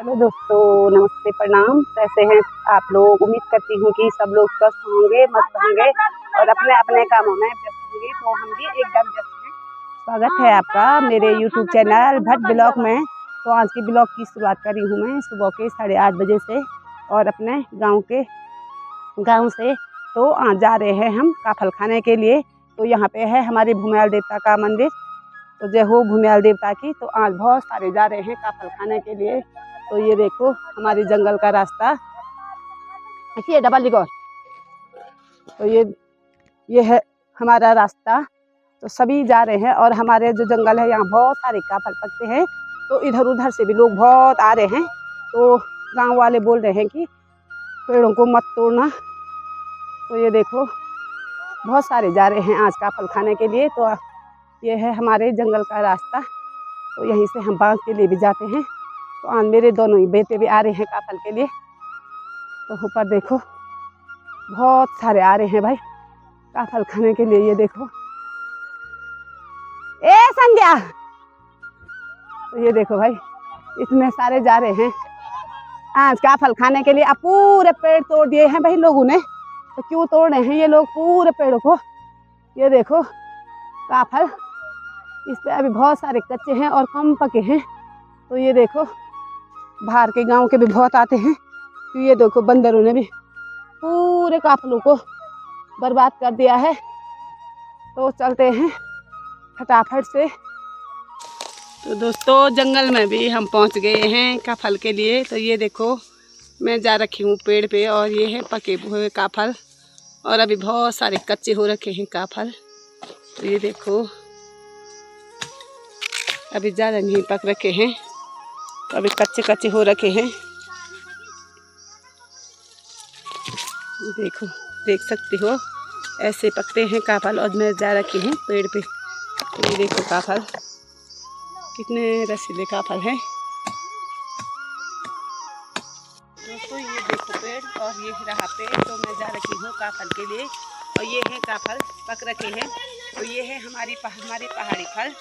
Hello दोस्तों, नमस्ते, प्रणाम। कैसे हैं आप लोग? उम्मीद करती हूँ कि सब लोग स्वस्थ होंगे, मस्त होंगे और अपने अपने कामों में व्यस्त होंगे। तो हम भी एकदम व्यस्त हैं। स्वागत है आपका मेरे यूट्यूब चैनल भट्ट ब्लॉग में। तो आज की ब्लॉग की शुरुआत करी हूँ मैं सुबह के 8:30 बजे से और अपने गाँव से। तो आज जा रहे हैं हम काफल खाने के लिए। तो यहाँ पे है हमारे भूमियाल देवता का मंदिर। तो जय हो भूमियाल देवता की। तो आज बहुत सारे जा रहे हैं काफल खाने के लिए। तो ये देखो हमारे जंगल का रास्ता, ये डबल लिगोर। तो ये है हमारा रास्ता। तो सभी जा रहे हैं और हमारे जो जंगल है यहाँ बहुत सारे काफल पकते हैं। तो इधर उधर से भी लोग बहुत आ रहे हैं। तो गांव वाले बोल रहे हैं कि पेड़ों को मत तोड़ना। तो ये देखो बहुत सारे जा रहे हैं आज काफल खाने के लिए। तो ये है हमारे जंगल का रास्ता। तो यहीं से हम बांस के लिए भी जाते हैं। तो आज मेरे दोनों ही बेटे भी आ रहे हैं काफल के लिए। तो ऊपर देखो बहुत सारे आ रहे हैं भाई काफल खाने के लिए। ये देखो ए संध्या। तो ये देखो भाई इतने सारे जा रहे हैं आज काफल खाने के लिए। अब पूरे पेड़ तोड़ दिए हैं भाई लोगों ने। तो क्यों तोड़ रहे हैं ये लोग पूरे पेड़ों को? ये देखो काफल, इस पे अभी बहुत सारे कच्चे हैं और कम पके हैं। तो ये देखो बाहर के गांव के भी बहुत आते हैं। तो ये देखो बंदरों ने भी पूरे काफलों को बर्बाद कर दिया है। तो चलते हैं फटाफट से। तो दोस्तों जंगल में भी हम पहुंच गए हैं काफल के लिए। तो ये देखो मैं जा रखी हूँ पेड़ पे और ये है पके हुए काफल और अभी बहुत सारे कच्चे हो रखे हैं काफल। तो ये देखो अभी ज़्यादा नहीं पक रखे हैं, तो अभी कच्चे कच्चे हो रखे हैं। देखो देख सकते हो ऐसे पकते हैं काफल और मैं जा रखी हूँ पेड़ पे। तो ये देखो काफल कितने रसीले काफल हैं दोस्तों। ये देखो पेड़ और ये रहा पेड़। तो मैं जा रखी हूँ काफल के लिए और ये है काफल पक रखे हैं। तो ये है हमारे पहाड़ी फल।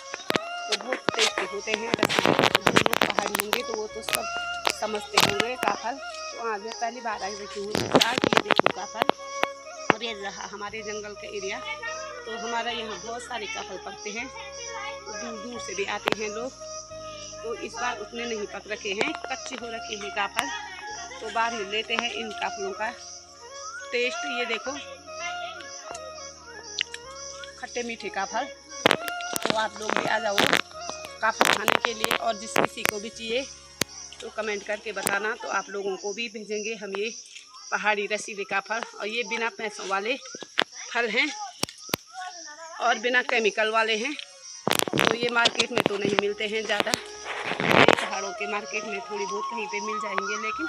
तो बहुत टेस्टी होते हैं रसीले। जो लोग पहाड़ी होंगे तो वो तो सब समझते होंगे काफल। तो आज मैं पहली बार आई रखी हूँ। ये देखो काफल और ये रहा हमारे जंगल का एरिया। तो हमारा यहाँ बहुत सारे काफल पकते हैं। तो दूर दूर से भी आते हैं लोग। तो इस बार उतने नहीं पक रखे हैं, कच्चे हो रखे हैं काफल। तो बाहर ही लेते हैं इन काफलों का टेस्ट। ये देखो खट्टे मीठे काफल। तो आप लोग भी आ जाओ काफल खाने के लिए। और जिस किसी को भी चाहिए तो कमेंट करके बताना, तो आप लोगों को भी भेजेंगे हम ये पहाड़ी रसीले काफल। और ये बिना पैसों वाले फल हैं और बिना केमिकल वाले हैं। तो ये मार्केट में तो नहीं मिलते हैं ज़्यादा। ये पहाड़ों के मार्केट में थोड़ी बहुत कहीं पे मिल जाएंगे, लेकिन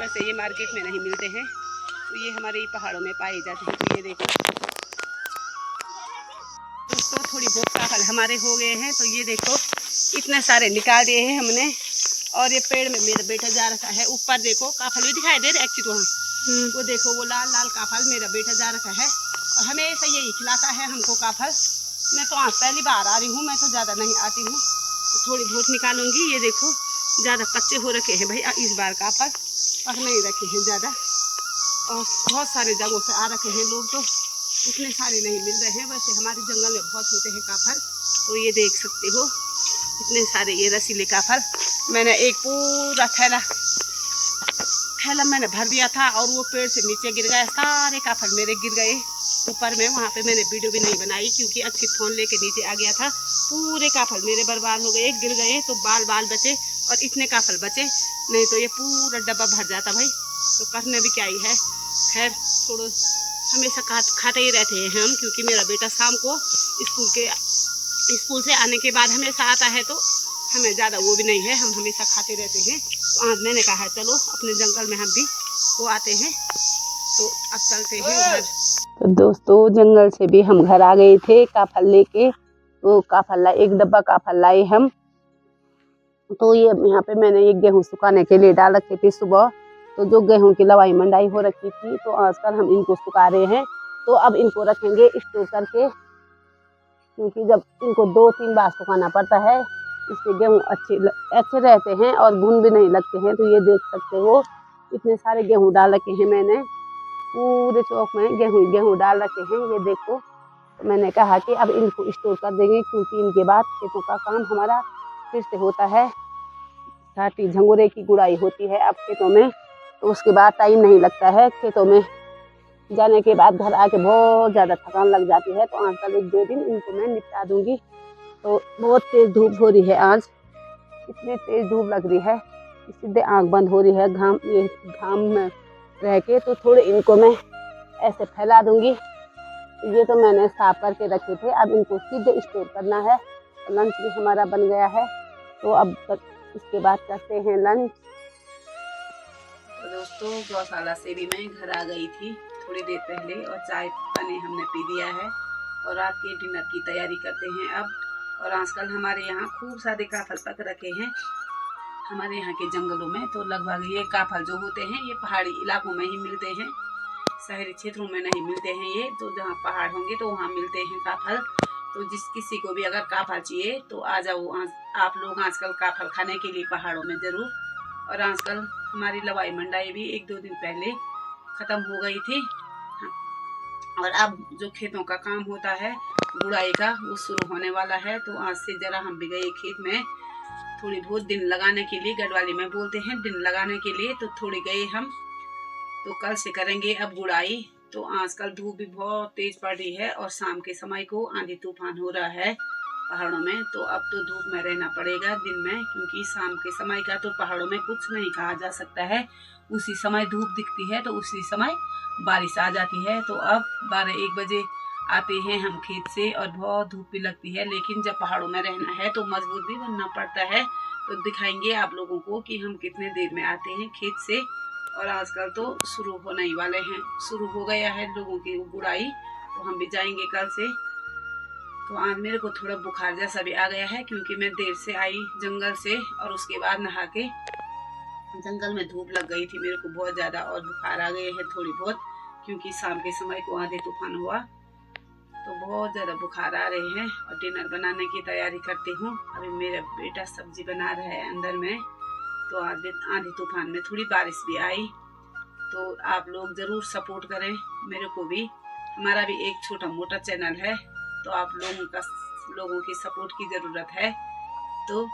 वैसे ये मार्केट में नहीं मिलते हैं। तो ये हमारे पहाड़ों में पाए जाते हैं। तो ये देखो दोस्तों थोड़ी बहुत काफल हमारे हो गए हैं। तो ये देखो इतने सारे निकाल दिए हैं हमने। और ये पेड़ में मेरा बेटा जा रखा है ऊपर। देखो काफल भी दिखाई दे रहे एक्चुअली वहाँ। वो देखो वो लाल लाल काफल मेरा बेटा जा रखा है और हमेशा यही खिलाता है हमको काफल। मैं तो आज पहली बार आ रही हूँ, मैं तो ज़्यादा नहीं आती हूँ। तो थोड़ी बहुत निकालूंगी। ये देखो ज़्यादा कच्चे हो रखे हैं भाई इस बार काफल, पक नहीं रखे हैं ज़्यादा। और बहुत सारे जगहों से आ रखे हैं लोग, तो उतने सारे नहीं मिल रहे हैं। वैसे हमारे जंगल में बहुत होते हैं काफल। तो ये देख सकते हो इतने सारे ये रसीले काफल। मैंने एक पूरा थैला मैंने भर दिया था और वो पेड़ से नीचे गिर गया। सारे काफल मेरे गिर गए ऊपर में। वहाँ पे मैंने वीडियो भी नहीं बनाई क्योंकि अच्छी फोन लेके नीचे आ गया था। पूरे काफल मेरे बर्बाद हो गए, गिर गए। तो बाल बचे और इतने काफल बचे, नहीं तो ये पूरा डब्बा भर जाता भाई। तो करने भी क्या ही है। खैर छोड़ो, हमेशा खाते ही रहते हैं हम, क्योंकि मेरा बेटा शाम को स्कूल से आने के बाद हमेशा आता है। तो हमें ज़्यादा वो भी नहीं है, हम हमेशा खाते रहते हैं। तो आज मैंने कहा चलो अपने जंगल में हम भी वो आते हैं। तो अब चलते हैं घर। तो दोस्तों जंगल से भी हम घर आ गए थे काफल लेके। तो काफल एक डब्बा काफल लाए हम। तो ये यहाँ पे मैंने ये गेहूँ सुखाने के लिए डाल रखे थे सुबह। तो जो गेहूँ की लवाई मंडाई हो रखी थी, तो आजकल हम इनको सुखा रहे हैं। तो अब इनको रखेंगे स्टोर करके, क्योंकि जब इनको 2-3 बार सुखाना पड़ता है इससे गेहूँ अच्छे रहते हैं और घुन भी नहीं लगते हैं। तो ये देख सकते हो इतने सारे गेहूँ डाल रखे हैं मैंने, पूरे चौक में गेहूँ डाल रखे हैं, ये देखो। तो मैंने कहा कि अब इनको स्टोर कर देंगे, क्योंकि इनके बाद खेतों का काम हमारा फिर से होता है। छाटी झंगोरे की गुड़ाई होती है अब खेतों में, तो उसके बाद टाइम नहीं लगता है। खेतों में जाने के बाद घर आके बहुत ज़्यादा थकान लग जाती है। तो आजकल 1-2 दिन इनको मैं निपटा दूंगी। तो बहुत तेज़ धूप हो रही है आज, इतनी तेज़ धूप लग रही है, सीधे आँख बंद हो रही है घाम में रह के। तो थोड़े इनको मैं ऐसे फैला दूंगी। ये तो मैंने साफ करके रखे थे, अब इनको सीधे स्टोर करना है। लंच भी हमारा बन गया है, तो अब इसके बाद करते हैं लंच। तो दोस्तों गौशाला से भी मैं घर आ गई थी थोड़ी देर पहले, और चाय पानी हमने पी दिया है और रात के डिनर की तैयारी करते हैं अब। और आजकल हमारे यहाँ खूब सारे काफल पक रखे हैं हमारे यहाँ के जंगलों में। तो लगभग ये काफल जो होते हैं ये पहाड़ी इलाकों में ही मिलते हैं, शहरी क्षेत्रों में नहीं मिलते हैं ये। तो जहाँ पहाड़ होंगे तो वहाँ मिलते हैं काफल। तो जिस किसी को भी अगर काफल चाहिए तो आ जाओ आप लोग आजकल काफल खाने के लिए पहाड़ों में ज़रूर। और आजकल हमारी लवाई मंडाई भी 1-2 दिन पहले ख़त्म हो गई थी, और अब जो खेतों का काम होता है गुड़ाई का वो शुरू होने वाला है। तो आज से ज़रा हम भी गए खेत में थोड़ी बहुत दिन लगाने के लिए, गढ़वाली में बोलते हैं दिन लगाने के लिए। तो थोड़ी गए हम, तो कल से करेंगे अब गुड़ाई। तो आजकल धूप भी बहुत तेज पड़ रही है और शाम के समय को आंधी तूफान हो रहा है पहाड़ों में। तो अब तो धूप में रहना पड़ेगा दिन में, क्योंकि शाम के समय का तो पहाड़ों में कुछ नहीं कहा जा सकता है। उसी समय धूप दिखती है तो उसी समय बारिश आ जाती है। तो अब 12-1 बजे आते हैं हम खेत से और बहुत धूप भी लगती है, लेकिन जब पहाड़ों में रहना है तो मजबूत भी बनना पड़ता है। तो दिखाएंगे आप लोगों को कि हम कितने देर में आते हैं खेत से। और आजकल तो शुरू होने ही वाले हैं, शुरू हो गया है लोगों की गुड़ाई, तो हम भी जाएंगे कल से। तो आज मेरे को थोड़ा बुखार जैसा भी आ गया है, क्योंकि मैं देर से आई जंगल से और उसके बाद नहा के जंगल में धूप लग गई थी मेरे को बहुत ज़्यादा, और बुखार आ गए है थोड़ी बहुत, क्योंकि शाम के समय को आंधी तूफान हुआ तो बहुत ज़्यादा बुखार आ रहे हैं। और डिनर बनाने की तैयारी करती हूँ। अभी मेरा बेटा सब्जी बना रहा है अंदर में। तो आंधी तूफान में थोड़ी बारिश भी आई, तो आप लोग ज़रूर सपोर्ट करें मेरे को भी। हमारा भी एक छोटा मोटा चैनल है, तो आप लोगों की सपोर्ट की ज़रूरत है। तो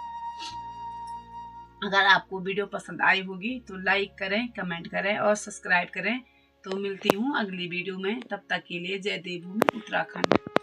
अगर आपको वीडियो पसंद आई होगी तो लाइक करें, कमेंट करें और सब्सक्राइब करें। तो मिलती हूँ अगली वीडियो में, तब तक के लिए जय देवभूमि उत्तराखंड।